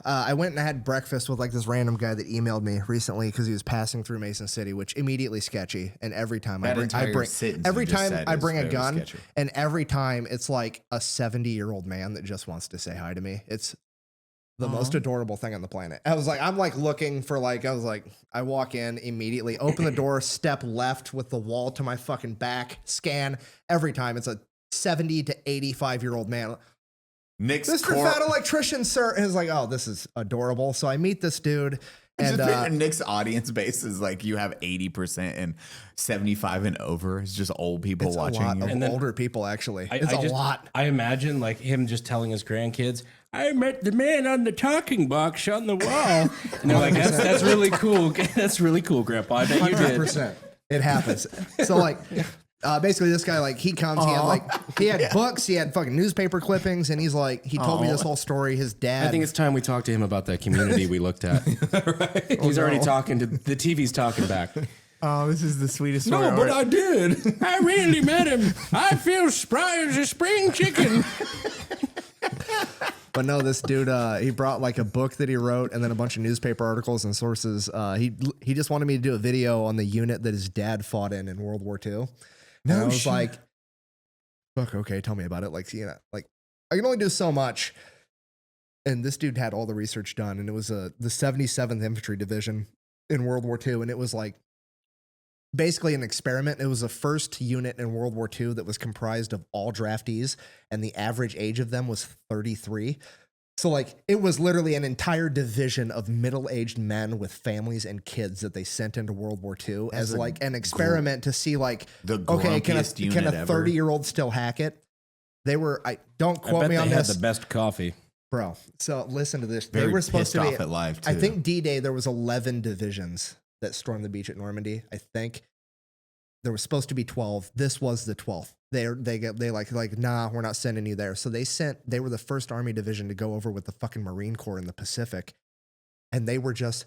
I went and I had breakfast with like this random guy that emailed me recently because he was passing through Mason City, which immediately sketchy. And every time I bring a gun, sketchy. And every time it's like a 70-year-old man that just wants to say hi to me. It's the most adorable thing on the planet. I'm like looking for I walk in immediately, open the door, step left with the wall to my fucking back, scan. Every time it's a 70 to 85-year-old man. Mr. Fat Electrician, sir. And it's like, oh, this is adorable. So I meet this dude. And Nick's audience base is like you have 80% and 75 and over. It's just old people watching. A lot of older people, actually. It's a lot. I imagine like him just telling his grandkids, I met the man on the talking box on the wall. And they're like, that's really cool. That's really cool, Grandpa. I bet you did. 100%. It happens. So like, basically this guy, like he comes, he had books, he had fucking newspaper clippings. And he's like, he told me this whole story. His dad. I think it's time we talk to him about that community we looked at. Right? He's already talking to the TV's talking back. Oh, this is the sweetest story. No, but I did. I really met him. I feel spry as a spring chicken. But no, this dude, he brought like a book that he wrote and then a bunch of newspaper articles and sources. He just wanted me to do a video on the unit that his dad fought in World War II. And I was like, fuck, okay, tell me about it. Like, like I can only do so much. And this dude had all the research done. And it was the 77th Infantry Division in World War II. And it was like basically an experiment. It was the first unit in World War II that was comprised of all draftees, and the average age of them was 33. So like it was literally an entire division of middle-aged men with families and kids that they sent into World War II as like an experiment to see like, okay, can a 30-year-old still hack it? They were, don't quote me on this. They had the best coffee. Bro, so listen to this. Very they were supposed to be off at live too. I think D-Day there was 11 divisions that stormed the beach at Normandy. I think there was supposed to be 12. This was the 12th. They like nah, we're not sending you there. So they were the first Army division to go over with the fucking Marine Corps in the Pacific, and they were just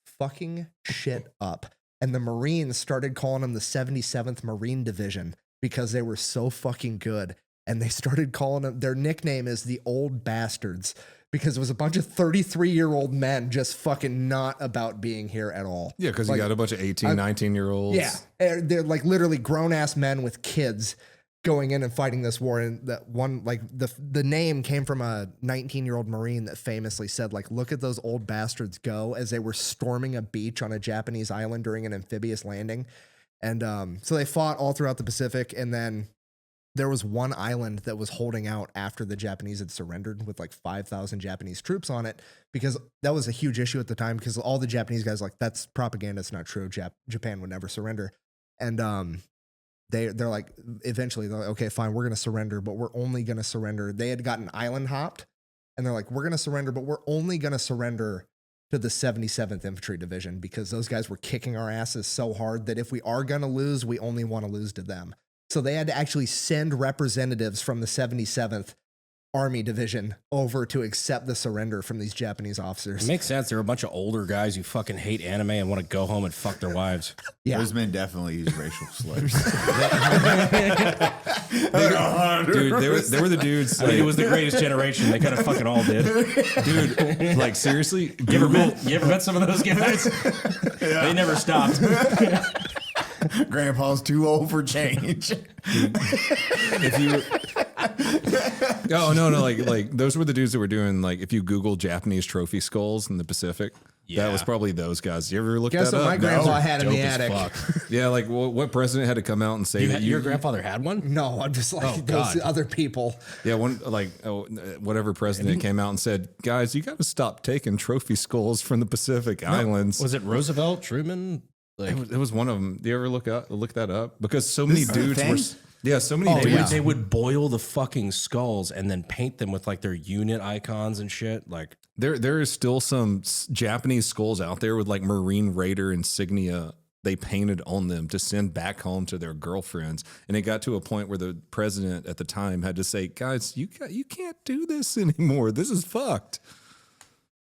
fucking shit up. And the Marines started calling them the 77th Marine Division because they were so fucking good. And they started calling them, their nickname is the Old Bastards, because it was a bunch of 33-year-old men just fucking not about bebeing here at all. Yeah, because you got a bunch of 18, 19-year-olds. Yeah, they're like literally grown-ass men with kids going in and fighting this war. And that one, like the name came from a 19-year-old Marine that famously said, like, look at those old bastards go, as they were storming a beach on a Japanese island during an amphibious landing. And so they fought all throughout the Pacific, and then there was one island that was holding out after the Japanese had surrendered with like 5,000 Japanese troops on it, because that was a huge issue at the time, because all the Japanese guys like, that's propaganda. It's not true. Japan would never surrender. And they're like, eventually they're like, okay, fine, we're going to surrender, but we're only going to surrender. They had gotten island hopped, and they're like, we're going to surrender, but we're only going to surrender to the 77th Infantry Division, because those guys were kicking our asses so hard that if we are going to lose, we only want to lose to them. So they had to actually send representatives from the 77th Army Division over to accept the surrender from these Japanese officers. It makes sense. There were a bunch of older guys who fucking hate anime and want to go home and fuck their wives. Yeah. Those men definitely use racial slurs. Dude, they were the dudes. I mean, it was the greatest generation. They kind of fucking all did. Dude, like seriously, you ever met some of those guys? Yeah. They never stopped. Grandpa's too old for change. If you, like those were the dudes that were doing, like, if you Google Japanese trophy skulls in the Pacific, that was probably those guys. You ever looked Guess that what up? my grandpa had in the attic. Yeah, like what president had to come out and say that your grandfather had one? No, I'm just like those other people. Yeah, whatever president came out and said, guys, you got to stop taking trophy skulls from the Pacific Islands. Was it Roosevelt, Truman? Like, it was one of them. Do you ever look that up? Because so many dudes were. Yeah, so many dudes. They would boil the fucking skulls and then paint them with like their unit icons and shit. Like there is still some Japanese skulls out there with like Marine Raider insignia they painted on them to send back home to their girlfriends. And it got to a point where the president at the time had to say, guys, you can't do this anymore. This is fucked.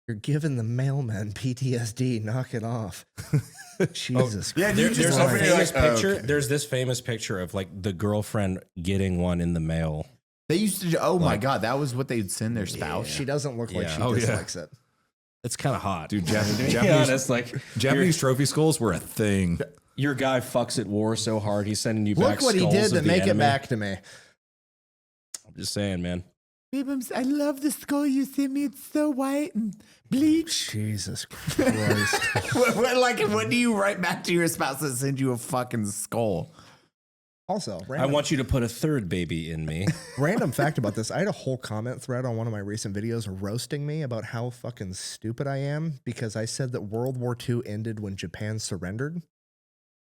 You're giving the mailman PTSD. Knock it off. Jesus. Yeah, there's a famous picture. Okay. There's this famous picture of like the girlfriend getting one in the mail. They used to. Oh my god, that was what they'd send their spouse. She doesn't look like she dislikes it. It's kind of hot, Dude, to be Japanese, honest, like Japanese trophy skulls were a thing. your guy fucks at war so hard, he's sending you back. Look what he skulls did of to the make it enemy. back to me. I'm just saying, man. I love the skull you sent me. It's so white and bleached. Jesus Christ. What do you write back to your spouse that sends you a fucking skull? Also, I random, want you to put a third baby in me. random fact about this. I had a whole comment thread on one of my recent videos roasting me about how fucking stupid I am because I said that World War II ended when Japan surrendered.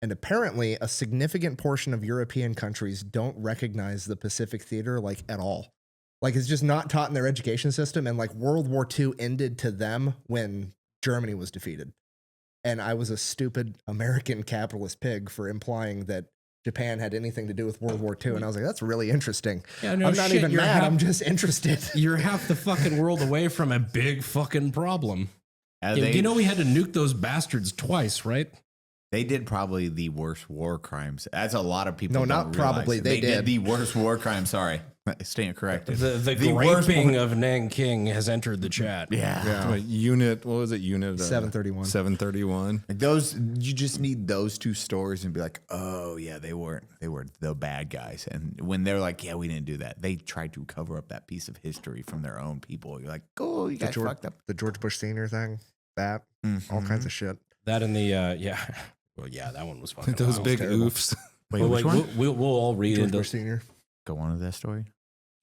And apparently a significant portion of European countries don't recognize the Pacific Theater like at all. Like it's just not taught in their education system. And like World War II ended to them when Germany was defeated. And I was a stupid American capitalist pig for implying that Japan had anything to do with World War II. And I was like, that's really interesting. Yeah, no I'm not shit, even you're mad. half- I'm just interested. You're half the fucking world away from a big fucking problem. They, You know we had to nuke those bastards twice, right? they did probably the worst war crimes. That's a lot of people. No, don't not probably. realize. They did. the worst war crimes. Sorry, stand corrected. The worst raping war- of Nanking has entered the chat. Yeah. Unit, what was it? Unit 731. 731. Like those, you just need those two stories and be like, oh yeah, they were the bad guys. And when they're like, yeah, we didn't do that, they tried to cover up that piece of history from their own people. You're like, oh, you guys fucked up. The George Bush Sr. thing, that, all kinds of shit. That and the yeah. Well, yeah, that one was fucking Those wild. big terrible. oofs. Wait, Well, which like, one? we'll all read George into Bush Sr. Go on to that story.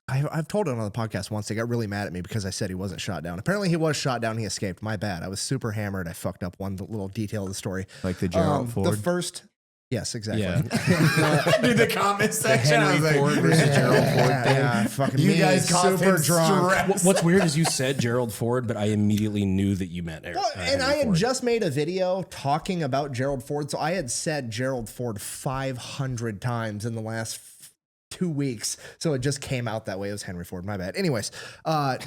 I've told it on the podcast once. They got really mad at me because I said he wasn't shot down. Apparently he was shot down. He escaped. My bad. I was super hammered. I fucked up one little detail of the story. Like the Gerald Ford. The first, yes, exactly. Yeah. Dude, the comment section. I was Henry like, Ford versus Gerald Ford thing. Yeah, fucking you me, guys caused super him drunk. stress. What's weird is you said Gerald Ford, but I immediately knew that you meant Well, and I had just made a video talking about Gerald Ford. So I had said Gerald Ford 500 times in the last 2 weeks. So it just came out that way. It was Henry Ford. My bad. Anyways,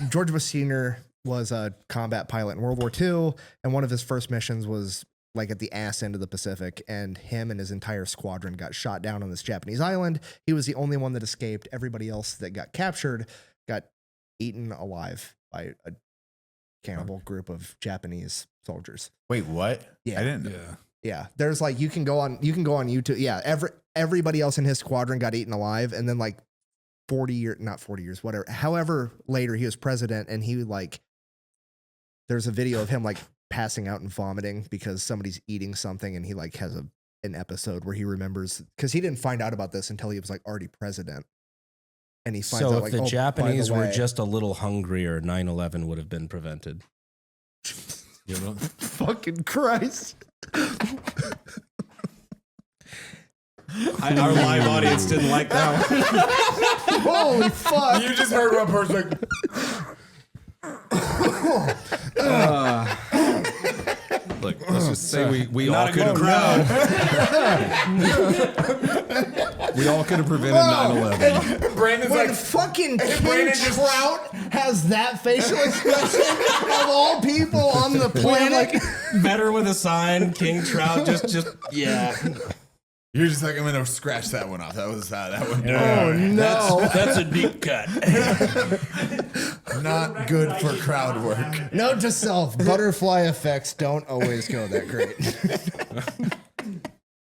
George Bush Sr. was a combat pilot in World War II. And one of his first missions was like at the ass end of the Pacific. And him and his entire squadron got shot down on this Japanese island. He was the only one that escaped. Everybody else that got captured got eaten alive by a cannibal group of Japanese soldiers. Wait, what? Yeah. I didn't. Yeah. Yeah, there's like you can go on YouTube. Yeah, everybody else in his squadron got eaten alive, and then like 40 years, not 40 years, whatever. However, later he was president, and he like there's a video of him like passing out and vomiting because somebody's eating something, and he like has an episode where he remembers because he didn't find out about this until he was like already president, and he finds So out if like the oh, Japanese by the were way- just a little hungrier, 9/11 would have been prevented. You know? fucking Christ. Our live audience didn't like that one. Holy fuck! You just heard one person like, Look, let's just say we all Not a could good have crowd. we all could have prevented 9/11. Brandon's When like, fucking King Brandon just- Trout has that facial expression of all people on the planet, like, Better with a sign, King Trout. Just yeah. you're just like, I'm gonna scratch that one off. That was that one. oh no, That's a deep cut. Not good for crowd work. note to self: butterfly effects don't always go that great.